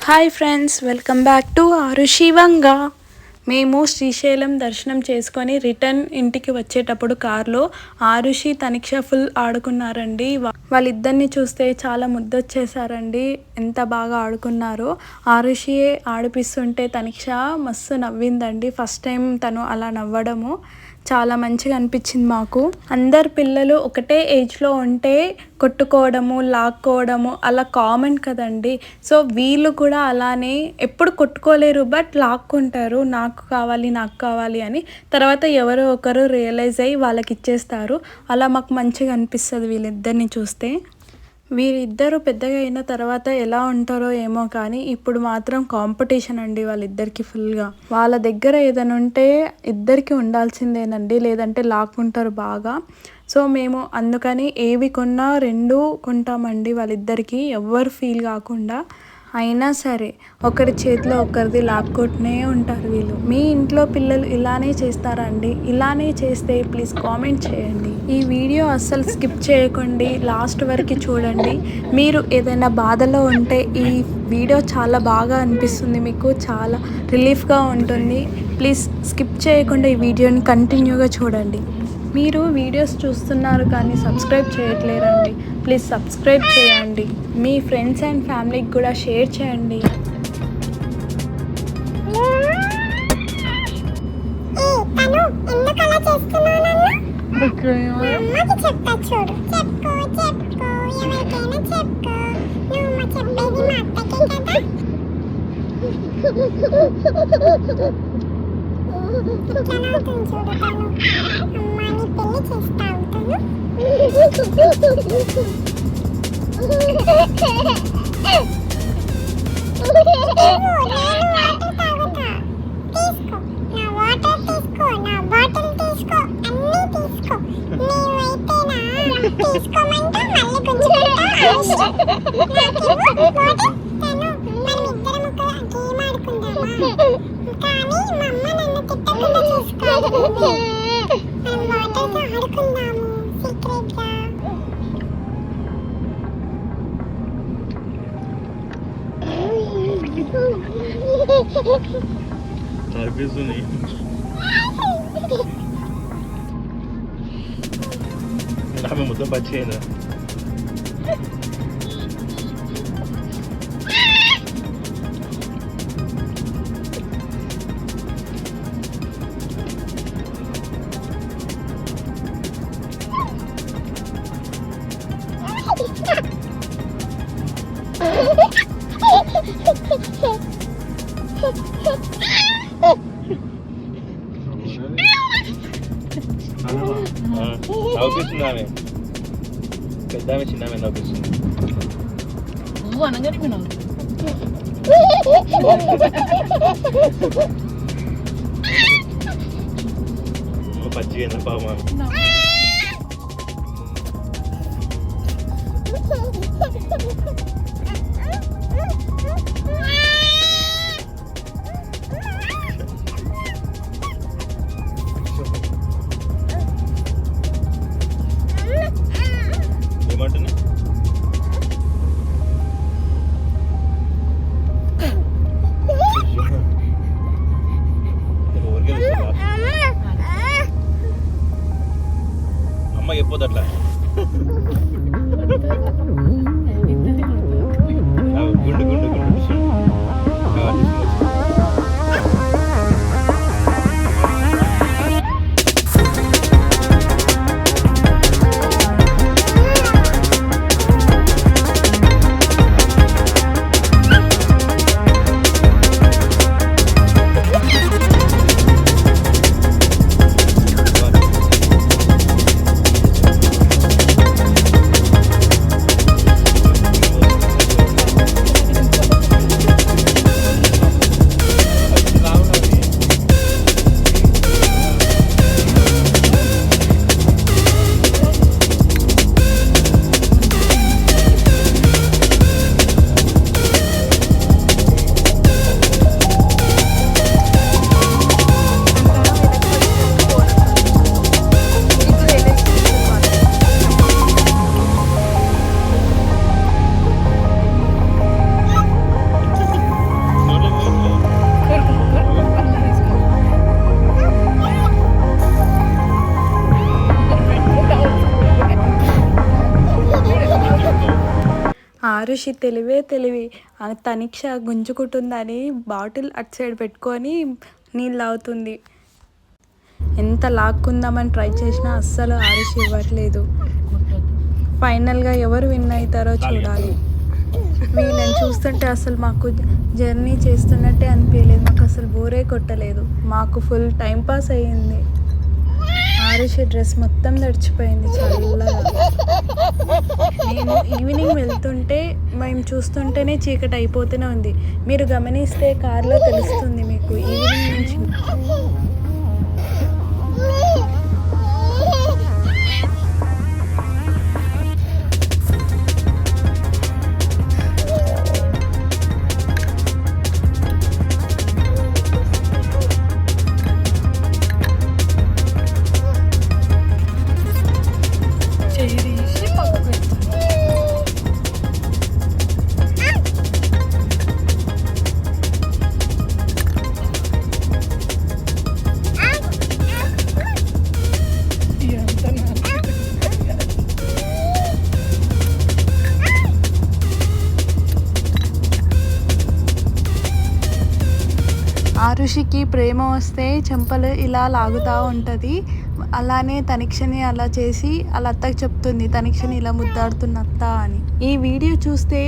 Hi friends, welcome back to Arushi Vanga. మేము శ్రీశైలం దర్శనం చేసుకొని రిటర్న్ ఇంటికి వచ్చేటప్పుడు కార్లో ఆరుషి తనిక్ష ఫుల్ ఆడుకున్నారండి. వాళ్ళిద్దరిని చూస్తే చాలా ముద్దొచ్చేసారండి. ఎంత బాగా ఆడుకున్నారో. ఆరుషి ఆడిపిస్తుంటే తనిక్ష మస్తు నవ్విందండి. ఫస్ట్ టైం తను అలా నవ్వడము చాలా మంచిగా అనిపించింది మాకు. అందరు పిల్లలు ఒకటే ఏజ్లో ఉంటే కొట్టుకోవడము, లాక్కోవడము అలా కామన్ కదండి. సో వీళ్ళు కూడా అలానే ఎప్పుడు కొట్టుకోలేరు, బట్ లాక్కుంటారు, నాకు కావాలి అని. తర్వాత ఎవరో ఒకరు రియలైజ్ అయ్యి వాళ్ళకి ఇచ్చేస్తారు. అలా మాకు మంచిగా అనిపిస్తుంది వీళ్ళిద్దరిని చూస్తే. వీరిద్దరూ పెద్దగా అయిన తర్వాత ఎలా ఉంటారో ఏమో, కానీ ఇప్పుడు మాత్రం కాంపిటీషన్ అండి వాళ్ళిద్దరికి ఫుల్గా. వాళ్ళ దగ్గర ఏదైనా ఉంటే ఇద్దరికి ఉండాల్సిందేనండి, లేదంటే లాక్కుంటారు బాగా. సో మేము అందుకని ఏవి కొన్నా రెండు కొంటామండి వాళ్ళిద్దరికి, ఎవ్వరు ఫీల్ కాకుండా. అయినా సరే ఒకరి చేతిలో ఒకరిది లాక్కొట్టునే ఉంటారు వీళ్ళు. మీ ఇంట్లో పిల్లలు ఇలానే చేస్తారా అండి? ఇలానే చేస్తే ప్లీజ్ కామెంట్ చేయండి. ఈ వీడియో అస్సలు స్కిప్ చేయకండి, లాస్ట్ వరకు చూడండి. మీరు ఏదైనా బాధలో ఉంటే ఈ వీడియో చాలా బాగా అనిపిస్తుంది, మీకు చాలా రిలీఫ్గా ఉంటుంది. ప్లీజ్ స్కిప్ చేయకుండా ఈ వీడియోని కంటిన్యూగా చూడండి. మీరు వీడియోస్ చూస్తున్నారు కానీ సబ్స్క్రైబ్ చేయట్లేరండి. ప్లీజ్ సబ్స్క్రైబ్ చేయండి. మీ ఫ్రెండ్స్ అండ్ ఫ్యామిలీకి కూడా షేర్ చేయండి. Dame mucho pachena. నవ్వుపిస్తుంది ఆమె, పెద్ద ఆమె చిన్న ఆమె నవ్వుపిస్తుంది. నువ్వు అనగానే విన్నావు. పచ్చిగా పాపం ఏమంటున్నా. అమ్మ చెప్పొద్దు అట్లా. గుండు గుండు గుండు ఆరుషి తెలివి ఆ తనిక్ష గుంజుకుంటుందని బాటిల్ అటు సైడ్ పెట్టుకొని నీళ్ళు అవుతుంది. ఎంత లాక్కుందామని ట్రై చేసినా అస్సలు ఆరుషి ఇవ్వట్లేదు. ఫైనల్గా ఎవరు విన్ అవుతారో చూడాలి. వీళ్ళని చూస్తుంటే అసలు మాకు జర్నీ చేస్తున్నట్టే అనిపించలేదు. మాకు అసలు బోరే కొట్టలేదు. మాకు ఫుల్ టైం పాస్ అయ్యింది. ఆరుషి డ్రెస్ మొత్తం తడిచిపోయింది చల్లగా. మేము ఈవినింగ్ వెళ్తుంటే మేము చూస్తుంటేనే చీకటి అయిపోతూనే ఉంది. మీరు గమనిస్తే కార్లో తెలుస్తుంది మీకు ఈవినింగ్ నుంచి. ఆరుషికి ప్రేమ వస్తే చెంపలు ఇలా లాగుతూ ఉంటుంది. అలానే తనిక్షని అలా చేసి అలా అత్తకు చెప్తుంది, తనిక్షని ఇలా ముద్దాడుతున్న అత్త అని. ఈ వీడియో చూస్తే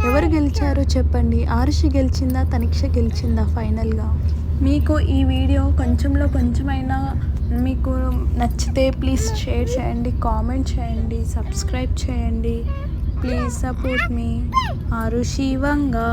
ఎవరు గెలిచారో చెప్పండి. ఆరుషి గెలిచిందా, తనిక్ష గెలిచిందా ఫైనల్గా? మీకు ఈ వీడియో కొంచెంలో కొంచెమైనా మీకు నచ్చితే ప్లీజ్ షేర్ చేయండి, కామెంట్ చేయండి, సబ్స్క్రైబ్ చేయండి. Please support me. Arushi Vanga.